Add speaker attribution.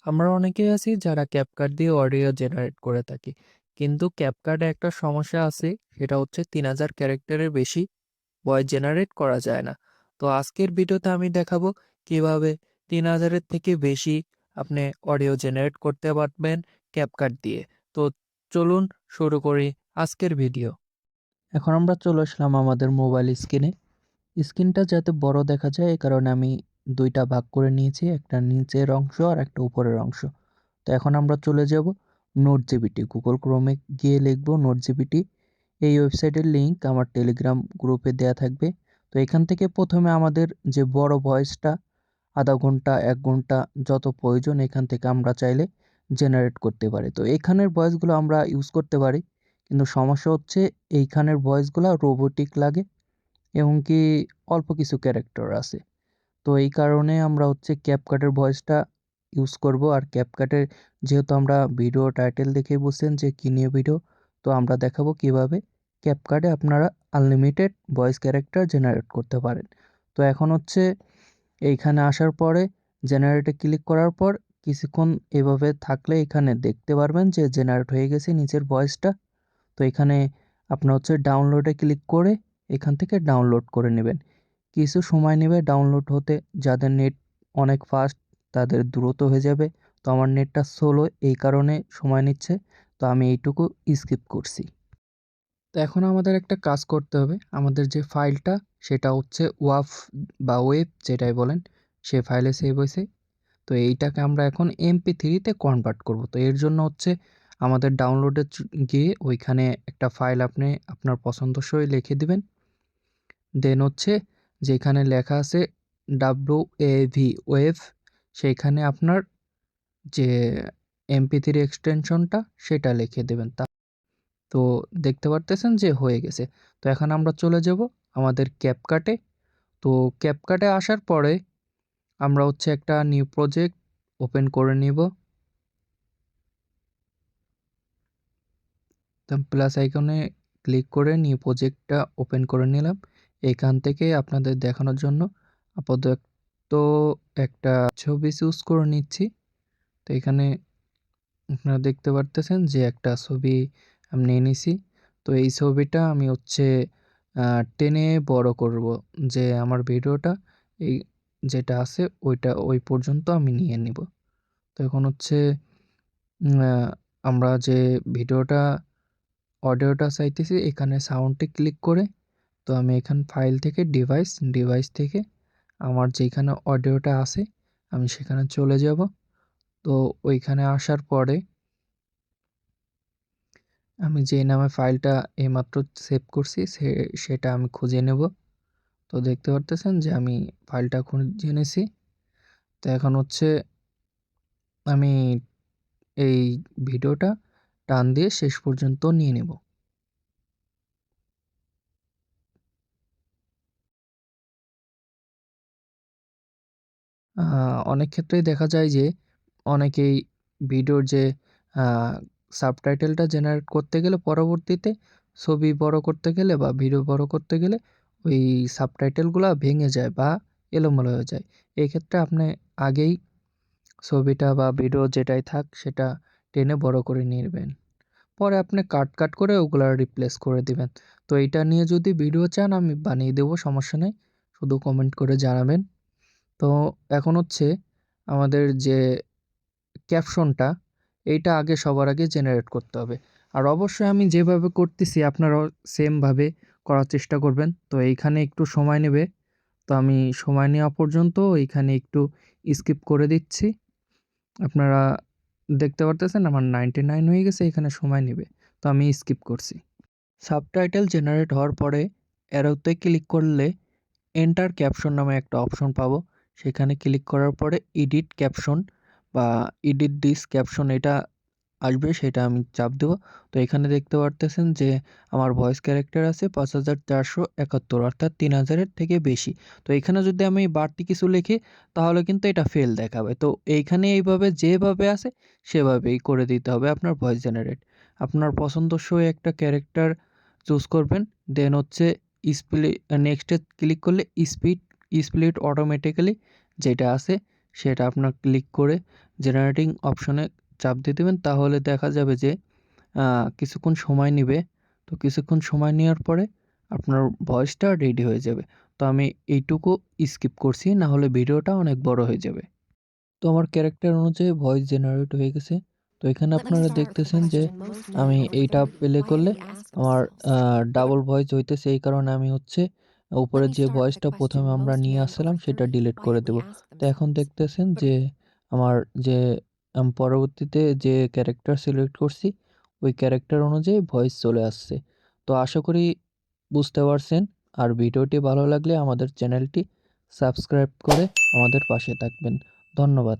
Speaker 1: আমরা অনেকেই আছি যারা ক্যাপকাট দিয়ে অডিও জেনারেট করে থাকি, কিন্তু ক্যাপকাটে একটা সমস্যা আছে, সেটা হচ্ছে 3000 ক্যারেক্টারের বেশি ভয়েস জেনারেট করা যায় না। তো আজকের ভিডিওতে আমি দেখাবো কিভাবে 3000-এর থেকে বেশি আপনি অডিও জেনারেট করতে পারবেন ক্যাপকাট দিয়ে। তো চলুন শুরু করি আজকের ভিডিও। এখন আমরা চলে আসলাম আমাদের মোবাইল স্ক্রিনে। স্ক্রিনটা যাতে বড় দেখা যায় এই কারণে আমি দুইটা ভাগ করে নিয়েছি, একটা নিচের অংশ আর একটা উপরের অংশ। তো এখন আমরা চলে যাব নোট জিপিটি। গুগল ক্রোমে গিয়ে লিখব নোট জিপিটি। এই ওয়েবসাইটের লিঙ্ক আমার টেলিগ্রাম গ্রুপে দেয়া থাকবে। তো এখান থেকে প্রথমে আমাদের যে বড় ভয়েসটা আধা ঘন্টা 1 ঘন্টা যত প্রয়োজন এখান থেকে আমরা চাইলে জেনারেট করতে পারি। তো এখানের ভয়েসগুলো আমরা ইউজ করতে পারি, কিন্তু সমস্যা হচ্ছে এইখানের ভয়েসগুলো রোবোটিক লাগে এবং কি অল্প কিছু ক্যারেক্টার আছে। তো এই কারণে আমরা হচ্ছে ক্যাপকাটের ভয়েসটা ইউজ করব। আর ক্যাপকাটের যেহেতু আমরা ভিডিও টাইটেল দেখেই বুঝছেন যে কী নিয়ে ভিডিও, তো আমরা দেখাবো কিভাবে ক্যাপকাটে আপনারা আনলিমিটেড ভয়েস ক্যারেক্টার জেনারেট করতে পারেন। তো এখন হচ্ছে এইখানে আসার পরে জেনারেটে ক্লিক করার পর কিছুক্ষণ এভাবে থাকলে এখানে দেখতে পারবেন যে জেনারেট হয়ে গেছে নিচের ভয়েসটা। তো এখানে আপনার হচ্ছে ডাউনলোডে ক্লিক করে এখান থেকে ডাউনলোড করে নেবেন। কিছু সময় নেবে ডাউনলোড হতে, যাদের নেট অনেক ফাস্ট তাদের দ্রুত হয়ে যাবে। তো আমার নেটটা স্লো, এই কারণে সময় নিচ্ছে, তো আমি এইটুকু স্কিপ করছি। তো এখন আমাদের একটা কাজ করতে হবে, আমাদের যে ফাইলটা সেটা হচ্ছে ওয়াফ বা ওয়েব যেটাই বলেন, সে ফাইলে সেভ হয়েছে। তো এইটাকে আমরা এখন MP3-তে কনভার্ট করব। তো এর জন্য হচ্ছে আমাদের ডাউনলোডে গিয়ে ওইখানে একটা ফাইল আপনি আপনার পছন্দসই লিখে দিবেন। দেন হচ্ছে যেখানে লেখা আছে WAV ওয়েভ, সেইখানে আপনার যে MP3 এক্সটেনশনটা সেটা লিখে দেবেন। তো দেখতে পারতেছেন যে হয়ে গেছে। তো এখন আমরা চলে যাব আমাদের ক্যাপকাটে। তো ক্যাপকাটে আসার পরে আমরা হচ্ছে একটা নিউ প্রজেক্ট ওপেন করে নিব। তো প্লাস আইকনে ক্লিক করে নিউ প্রজেক্টটা ওপেন করে নিলাম। এখান থেকে আপনাদের দেখানোর জন্য আপাতত একটা ছবি চুজ করে নিচ্ছি। তো এখানে আপনারা দেখতে পারতেছেন যে একটা ছবি আমি নিয়ে নিছি। তো এই ছবিটা আমি হচ্ছে টেনে বড় করব, যে আমার ভিডিওটা এই যেটা আছে ওইটা ওই পর্যন্ত আমি নিয়ে নিব। তো এখন হচ্ছে আমরা যে ভিডিওটা অডিওটা চাইতেছি এখানে সাউন্ডে ক্লিক করে, তো আমি এখান ফাইল থেকে ডিভাইস থেকে আমার যেখানে অডিওটা আছে আমি সেখানে চলে যাব। তো ওইখানে আসার পরে আমি যে নামে ফাইলটা এইমাত্র সেভ করছি সেটা আমি খুঁজে নেব। তো দেখতে পারতেছেন যে আমি ফাইলটা খুঁজে নিয়েছি। তো এখন হচ্ছে আমি এই ভিডিওটা টান দিয়ে শেষ পর্যন্ত নিয়ে নেব। অনেক ক্ষেত্রেই দেখা যায় যে অনেকেই ভিডিওর যে সাবটাইটেলটা জেনারেট করতে গেলে পরবর্তীতে ছবি বড় করতে গেলে বা ভিডিও বড় করতে গেলে ওই সাবটাইটেলগুলা ভেঙে যায় বা এলোমেলো হয়ে যায়। এই ক্ষেত্রে আপনি আগেই ছবিটা বা ভিডিও যেটাই থাক সেটা টেনে বড় করে নিবেন। পরে আপনি কাট করে ওগুলা রিপ্লেস করে দিবেন। তো এইটা নিয়ে যদি ভিডিও চান আমি বানিয়ে দেবো, সমস্যা নেই। শুধু কমেন্ট করে জানাবেন। তো এখন হচ্ছে আমাদের যে ক্যাপশনটা এইটা আগে সবার আগে জেনারেট করতে হবে। আর অবশ্যই আমি যেভাবে করতেছি আপনারাও সেমভাবে করার চেষ্টা করবেন। তো এইখানে একটু সময় নেবে। তো আমি সময় নেওয়া পর্যন্ত এইখানে একটু স্কিপ করে দিচ্ছি। আপনারা দেখতে পারতেছেন আমার 99 হয়ে গেছে, এখানে সময় নেবে। তো আমি স্কিপ করছি। সাবটাইটেল জেনারেট হওয়ার পরে অ্যারোতে ক্লিক করলে এন্টার ক্যাপশন নামে একটা অপশন পাবো। সেখানে ক্লিক করার পরে এডিট ক্যাপশন বা এডিট দিস ক্যাপশন এটা আসবে, সেটা আমি চাপ দেবো। তো এখানে দেখতে পারতেছেন যে আমার ভয়েস ক্যারেক্টার আছে 5471, অর্থাৎ 3000-এর থেকে বেশি। তো এখানে যদি আমি বাড়তি কিছু লিখি তাহলে কিন্তু এটা ফেল দেখাবে। তো এইখানে এইভাবে যেভাবে আছে সেভাবেই করে দিতে হবে আপনার ভয়েস জেনারেট। আপনার পছন্দসই একটা ক্যারেক্টার চুজ করবেন। দেন হচ্ছে নেক্সটে ক্লিক করলে স্প্লিট অটোমেটিক্যালি যেটা আছে সেটা আপনার ক্লিক করে জেনারেটিং অপশনে চাপ দিয়ে দেবেন, তাহলে দেখা যাবে যে কিছুক্ষণ সময় নেবে। তো কিছুক্ষণ সময় নেওয়ার পরে আপনার ভয়েসটা রেডি হয়ে যাবে। তো আমি এইটুকু স্কিপ করছি, না হলে ভিডিওটা অনেক বড় হয়ে যাবে। তো আমার ক্যারেক্টার অনুযায়ী ভয়েস জেনারেট হয়ে গেছে। তো এখানে আপনারা দেখতেছেন যে আমি এইটা প্লে করলে আমার ডাবল ভয়েস হইতেছে, এই কারণে আমি হচ্ছে উপরে যে ভয়েসটা প্রথমে আমরা নিয়ে আসছিলাম সেটা ডিলিট করে দেব। তো এখন দেখতেছেন যে আমার যে পরবর্তীতে যে ক্যারেক্টার সিলেক্ট করছি ওই ক্যারেক্টার অনুযায়ী ভয়েস চলে আসছে। তো আশা করি বুঝতে পারছেন। আর ভিডিওটি ভালো লাগলে আমাদের চ্যানেলটি সাবস্ক্রাইব করে আমাদের পাশে থাকবেন। ধন্যবাদ।